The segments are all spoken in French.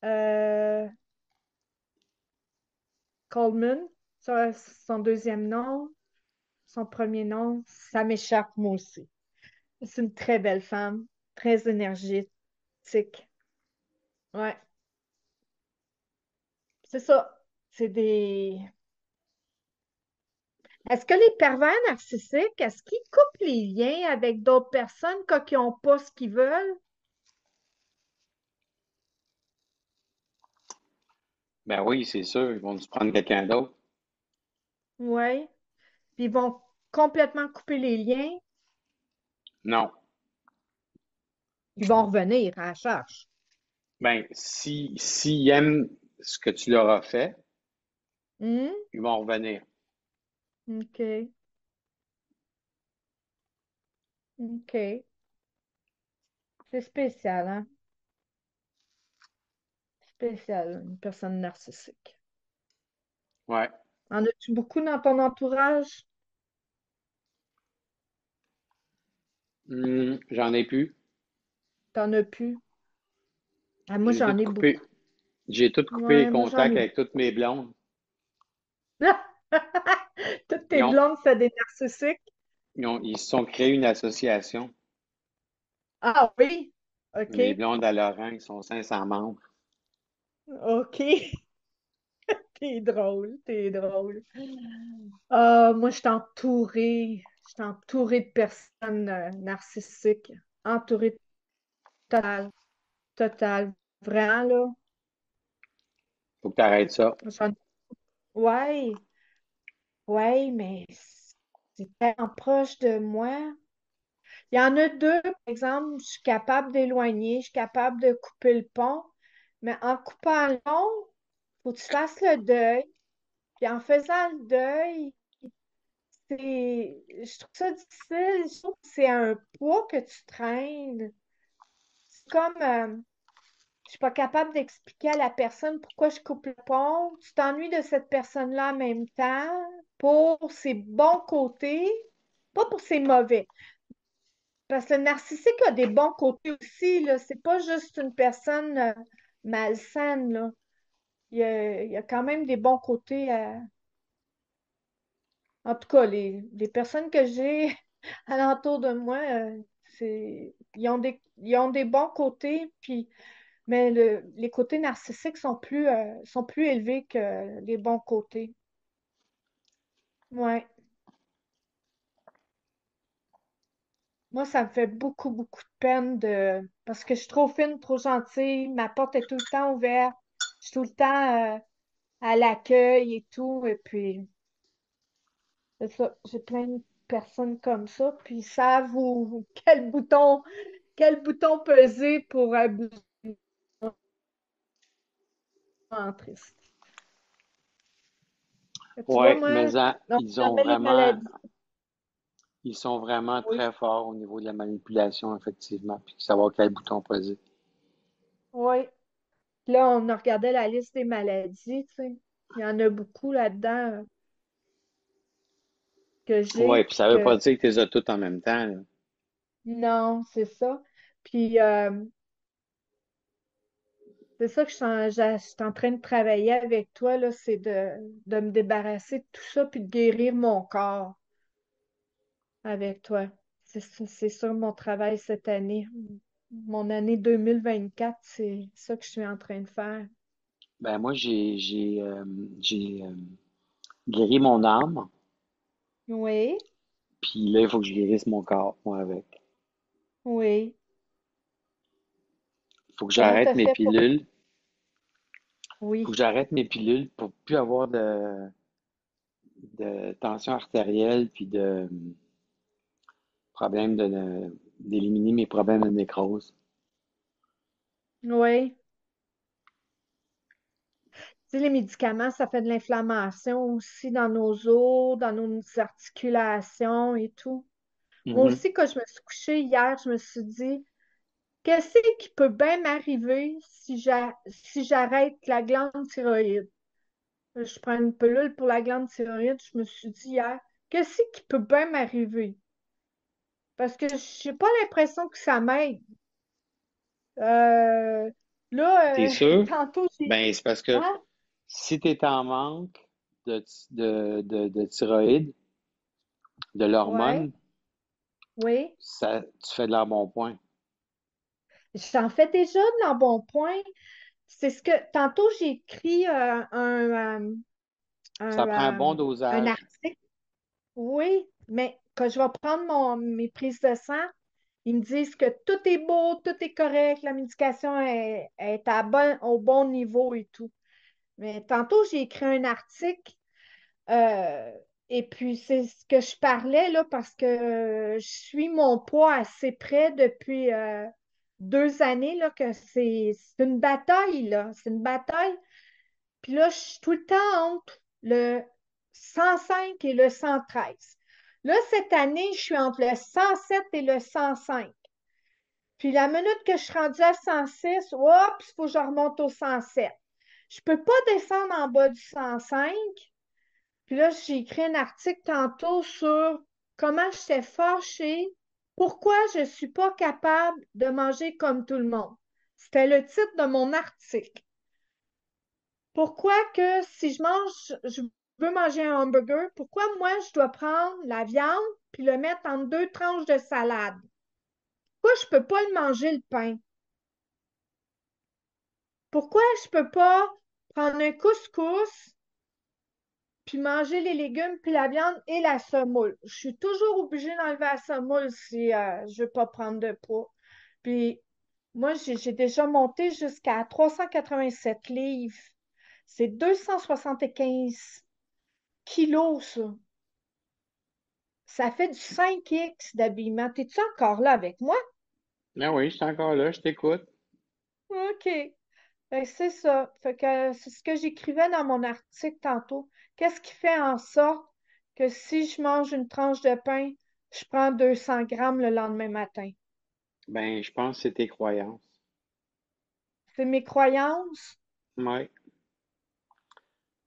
Euh, Coleman, ça, son deuxième nom, son premier nom, ça m'échappe moi aussi. C'est une très belle femme, très énergétique. Ouais, c'est ça. C'est des. Est-ce que les pervers narcissiques, est-ce qu'ils coupent les liens avec d'autres personnes quand ils n'ont pas ce qu'ils veulent? Ben oui, c'est sûr, ils vont se prendre quelqu'un d'autre. Oui. Puis ils vont complètement couper les liens. Non. Ils vont revenir à la charge. Ben, s'ils aiment ce que tu leur as fait, Hmm? ils vont revenir. OK. OK. C'est spécial, hein? Spécial, une personne narcissique. Ouais. En as-tu beaucoup dans ton entourage? J'en ai plus. T'en as plus? Ah, moi, J'ai tout j'en ai coupé. beaucoup. J'ai tout coupé les Ouais, moi, j'en contacts ai avec toutes mes blondes. beaucoup. Toutes tes Ils ont, blondes, c'est des narcissiques? ils se sont créés une association. Ah oui? Les OK. blondes à Laurent, ils sont 500 membres. OK. T'es drôle, t'es drôle. Ah, moi, je suis entourée de personnes narcissiques. Entourée totale, totale. Vraiment, là. Faut que tu arrêtes ça. j'en- Ouais, ouais, mais c'est tellement proche de moi. Il y en a deux, par exemple, je suis capable d'éloigner, je suis capable de couper le pont, mais en coupant le pont, faut que tu fasses le deuil. Puis en faisant le deuil, je trouve ça difficile. Je trouve que c'est un poids que tu traînes. C'est comme, je suis pas capable d'expliquer à la personne pourquoi je coupe le pont. Tu t'ennuies de cette personne-là en même temps pour ses bons côtés, pas pour ses mauvais. Parce que le narcissique a des bons côtés aussi, là. C'est pas juste une personne malsaine, là. Il y a quand même des bons côtés. En tout cas, les personnes que j'ai alentour de moi, ils ont des bons côtés, puis, mais les côtés narcissiques sont plus élevés que les bons côtés. Ouais. Moi, ça me fait beaucoup, beaucoup de peine parce que je suis trop fine, trop gentille, ma porte est tout le temps ouverte, je suis tout le temps à l'accueil et tout, et puis c'est ça, j'ai plein de personnes comme ça, puis ils savent quel bouton peser pour abuser en triste. Tu vois, Ouais, moi, mais on jamais les maladies. ils sont vraiment Oui, très forts au niveau de la manipulation, effectivement, puis savoir quel bouton poser. oui. Là, on a regardé la liste des maladies, tu sais. Il y en a beaucoup là-dedans que Ouais, j'ai, puis puis ça veut pas que dire que tu les as toutes en même temps, là. non, c'est ça. Puis c'est ça que je suis en train de travailler avec toi, là, c'est de me débarrasser de tout ça, puis de guérir mon corps avec toi. C'est ça mon travail cette année. Mon année 2024, c'est ça que je suis en train de faire. Ben moi, j'ai guéri mon âme, Oui, puis là, il faut que je guérisse mon corps, moi, avec. oui. Faut que Comment j'arrête t'as mes fait pour... pilules. Faut que Oui, j'arrête mes pilules pour plus avoir de tension artérielle, puis de problème d'éliminer mes problèmes de nécrose. oui. Tu sais, les médicaments, ça fait de l'inflammation aussi dans nos os, dans nos articulations et tout. Moi Mhm. aussi, quand je me suis couchée hier, je me suis dit, qu'est-ce qui peut bien m'arriver si j'arrête la glande thyroïde? Je prends une pilule pour la glande thyroïde, je me suis dit hier, qu'est-ce qui peut bien m'arriver? Parce que je n'ai pas l'impression que ça m'aide. Euh, T'es Là, sûr? tantôt, j'ai... Ben, c'est parce que Hein? si tu es en manque de thyroïde, de Ouais, l'hormone, oui. ça, tu fais de l'embonpoint. J'en fais déjà de l'embonpoint. C'est ce que... Tantôt, j'ai écrit Ça prend un bon un dosage. article. Oui, mais quand je vais prendre mes prises de sang, ils me disent que tout est beau, tout est correct, la médication est au bon niveau et tout. Mais tantôt, j'ai écrit un article euh, et puis c'est ce que je parlais là parce que je suis mon poids assez près depuis 2 années là, que c'est une bataille là, c'est une bataille. Puis là, je suis tout le temps entre le 105 et le 113. Là, cette année, je suis entre le 107 et le 105. Puis la minute que je suis rendue à 106, oups, il faut que je remonte au 107. Je ne peux pas descendre en bas du 105. Puis là, j'ai écrit un article tantôt sur comment j'étais fâchée, pourquoi je ne suis pas capable de manger comme tout le monde. C'était le titre de mon article. Pourquoi que si je veux manger un hamburger, pourquoi moi je dois prendre la viande puis le mettre en 2 tranches de salade? Pourquoi je ne peux pas le manger le pain? Pourquoi je ne peux pas prendre un couscous puis manger les légumes puis la viande et la semoule? Je suis toujours obligée d'enlever la semoule si je ne veux pas prendre de poids. Puis moi, j'ai déjà monté jusqu'à 387 livres. C'est 275 kilos, ça. Ça fait du 5X d'habillement. T'es-tu encore là avec moi? Ben oui, je suis encore là, je t'écoute. OK. Ben, c'est ça. Fait que c'est ce que j'écrivais dans mon article tantôt. Qu'est-ce qui fait en sorte que si je mange une tranche de pain, je prends 200 grammes le lendemain matin? Ben, je pense que c'est tes croyances. C'est mes croyances? Ouais.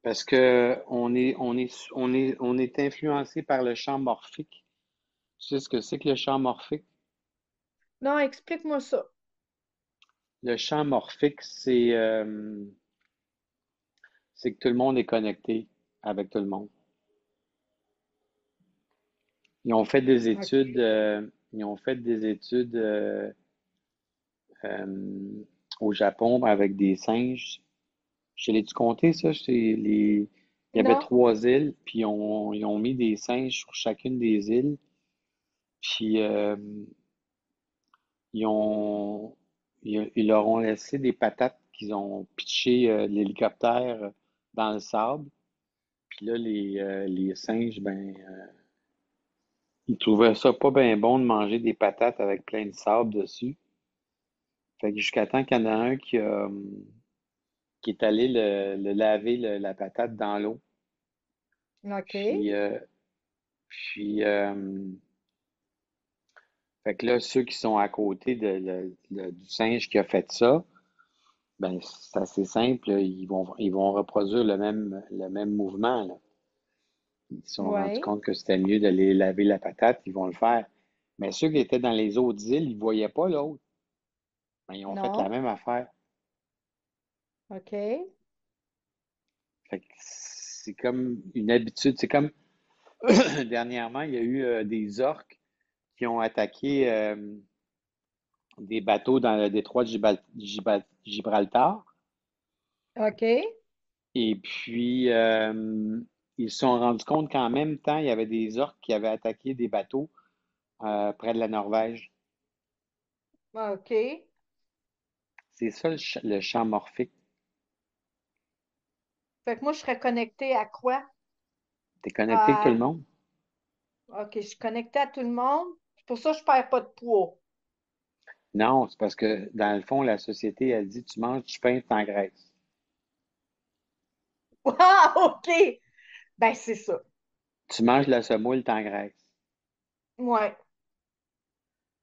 Parce que on est influencé par le champ morphique. Tu sais ce que c'est que le champ morphique? Non, explique-moi ça. Le champ morphique, c'est que tout le monde est connecté avec tout le monde. Ils ont fait des études, OK. ils ont fait des études euh, au Japon avec des singes. Je l'ai-tu compté, ça? Il y avait Non? 3 îles, puis ils ont mis des singes sur chacune des îles, puis ils ont, ils leur ont laissé des patates qu'ils ont pitchées de l'hélicoptère dans le sable. Puis là, les singes, ben, ils trouvaient ça pas bien bon de manger des patates avec plein de sable dessus. Fait que jusqu'à temps qu'il y en a un qui est allé le laver la patate dans l'eau. OK. Puis, puis fait que là, ceux qui sont à côté du singe qui a fait ça, ben, c'est assez simple, ils vont reproduire le même mouvement, là. Ils se sont rendus Ouais. compte que c'était mieux d'aller laver la patate, ils vont le faire. Mais ceux qui étaient dans les autres îles, ils ne voyaient pas l'autre. Ben, ils ont fait la Non. même affaire. OK. Fait que c'est comme une habitude. C'est comme dernièrement, il y a eu des orques qui ont attaqué des bateaux dans le détroit de Gibraltar. OK. Et puis, ils se sont rendus compte qu'en même temps, il y avait des orques qui avaient attaqué des bateaux près de la Norvège. OK. C'est ça le champ morphique. Fait que moi, je serais connectée à quoi? T'es connecté avec tout le À... monde? OK, je suis connectée à tout le monde. C'est pour ça que je perds pas de poids. Non, c'est parce que dans le fond, la société, elle dit tu manges du pain, t'engraisses. Ah, OK. Ben, c'est ça. Tu manges de la semoule, t'engraisses. Ouais.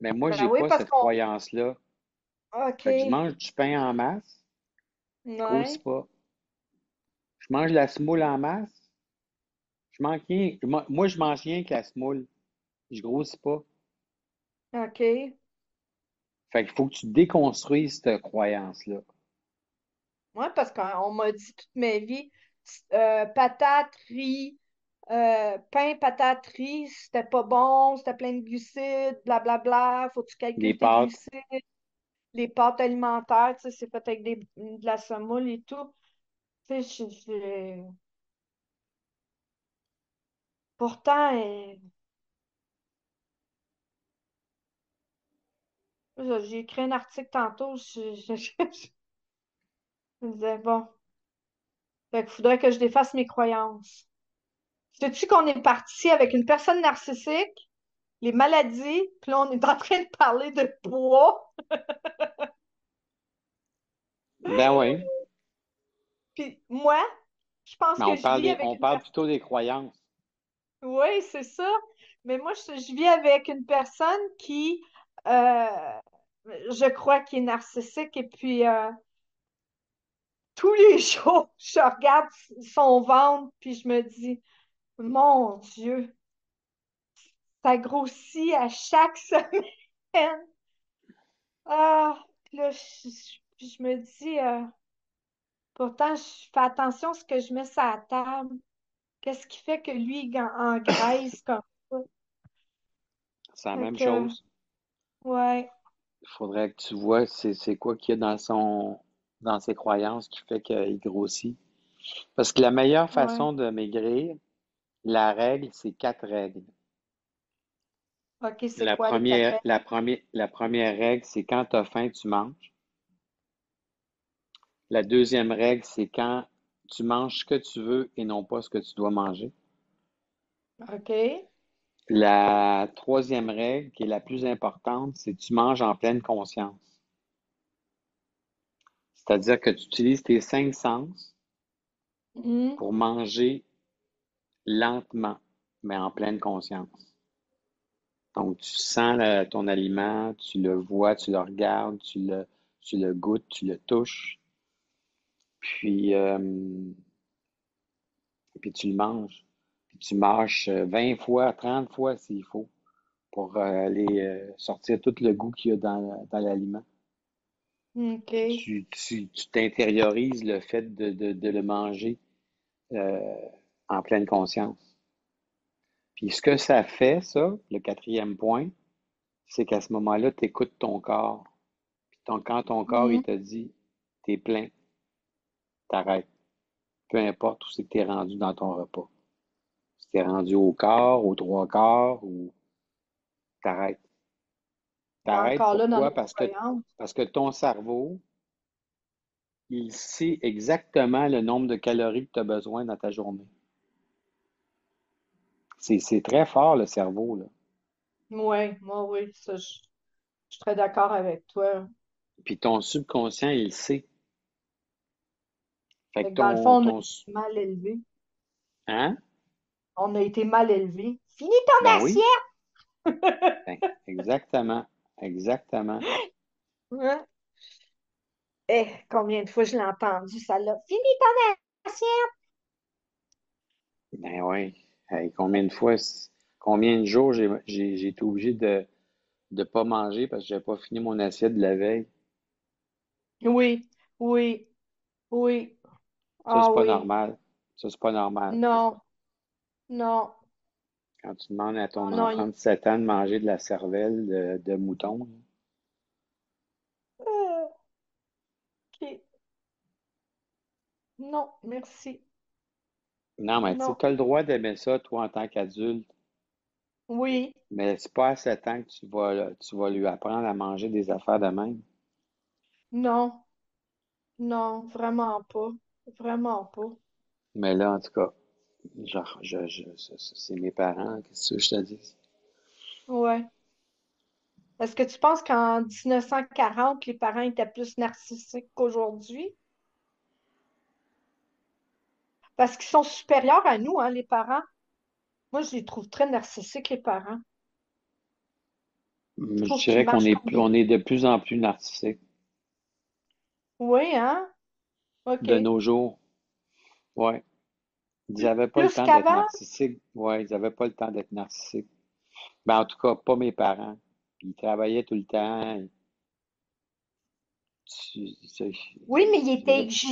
Mais moi, Ben j'ai oui, pas parce cette qu'on. croyance-là. Fait que je OK. mange du pain en masse, je grossis Ouais. pas. Je mange de la semoule en masse, je mange rien. Moi, je mange rien que la semoule. Je grossis pas. OK. Fait qu'il faut que tu déconstruises cette croyance-là. Ouais, parce qu'on m'a dit toute ma vie, patate, riz, pain, patate, riz, c'était pas bon, c'était plein de glucides, blablabla, faut que tu Les calcules tes pâtes, glucides, les pâtes alimentaires, tu sais, c'est fait avec de la semoule et tout. Tu sais, pourtant, j'ai écrit un article tantôt, je me disais, bon, fait qu'il faudrait que je défasse mes croyances. Sais-tu qu'on est parti avec une personne narcissique, les maladies, puis là, on est en train de parler de poids. ben oui. Puis moi, je pense Mais que je vis avec on une parle personne. plutôt des croyances. Oui, c'est ça. Mais moi, je vis avec une personne qui, euh, je crois, qui est narcissique. Et puis, tous les jours, je regarde son ventre, puis je me dis, mon Dieu, ça grossit à chaque semaine. Ah, puis là, je me dis, pourtant, je fais attention à ce que je mets sur la table. Qu'est-ce qui fait que lui, il engraisse comme ça? C'est la Fait même que, chose. ouais, Il faudrait que tu vois c'est quoi qu'il y a dans ses croyances qui fait qu'il grossit. Parce que la meilleure ouais. façon de maigrir, la règle, c'est 4 règles. OK, c'est quoi les quatre règles? La première règle, c'est quand tu as faim, tu manges. La deuxième règle, c'est quand tu manges ce que tu veux et non pas ce que tu dois manger. OK. La troisième règle, qui est la plus importante, c'est que tu manges en pleine conscience. C'est-à-dire que tu utilises tes 5 sens Mhm. pour manger lentement, mais en pleine conscience. Donc, tu sens ton aliment, tu le vois, tu le regardes, tu le goûtes, tu le touches, puis, puis tu le manges. Puis tu mâches 20 fois, 30 fois s'il faut pour aller sortir tout le goût qu'il y a dans l'aliment. Puis OK. tu t'intériorises le fait de le manger euh, en pleine conscience. Puis ce que ça fait, ça, le quatrième point, c'est qu'à ce moment-là, tu écoutes ton corps. Puis quand ton corps, il Mhm. te dit, t'es plein, t'arrêtes. Peu importe où c'est que t'es rendu dans ton repas. Si t'es rendu au quart, aux trois quarts, ou t'arrêtes. On est T'arrêtes encore là dans pourquoi? nos croyances. Parce que ton cerveau, il sait exactement le nombre de calories que tu as besoin dans ta journée. C'est très fort, le cerveau, là. Oui, moi, oui, ça, je suis très d'accord avec toi. Puis ton subconscient, il sait. Fait Fait que que dans le fond, on a été mal élevés. Hein? On a été mal élevés. Finis ton Ben oui. assiette! Ben, exactement. Exactement. Hein? Combien de fois je l'ai entendu, ça là? Finis ton assiette! Ben oui. Hey, combien de jours j'ai été obligé de pas manger parce que j'avais pas fini mon assiette de la veille. Oui, oui, oui. Ça, Ah c'est pas oui. normal. Ça, c'est pas normal. Non, non, Quand tu demandes à non, ton non. enfant de 7 ans de manger de la cervelle de mouton, là. Euh, OK. Non, merci. Non, mais tu sais, Non. tu as le droit d'aimer ça, toi, en tant qu'adulte, Oui, mais c'est pas à 7 ans que tu vas lui apprendre à manger des affaires de même. non, non, vraiment pas. Vraiment pas. Mais là, en tout cas, genre, c'est mes parents, qu'est-ce que je te dis? Ouais. Est-ce que tu penses qu'en 1940, les parents étaient plus narcissiques qu'aujourd'hui? Parce qu'ils sont supérieurs à nous, hein, les parents. Moi, je les trouve très narcissiques, les parents. Je Je trouve qu'ils dirais marchent comme des... on est de plus en plus narcissique Oui, hein? OK. de nos jours. Ouais. Ils n'avaient pas le Plus temps d'être qu'avant? narcissiques. Ouais, ils n'avaient pas le temps d'être narcissiques. Ben, en tout cas, pas mes parents. Ils travaillaient tout le temps. Tu, tu- Oui, mais ils il y étaient avait- exigeants.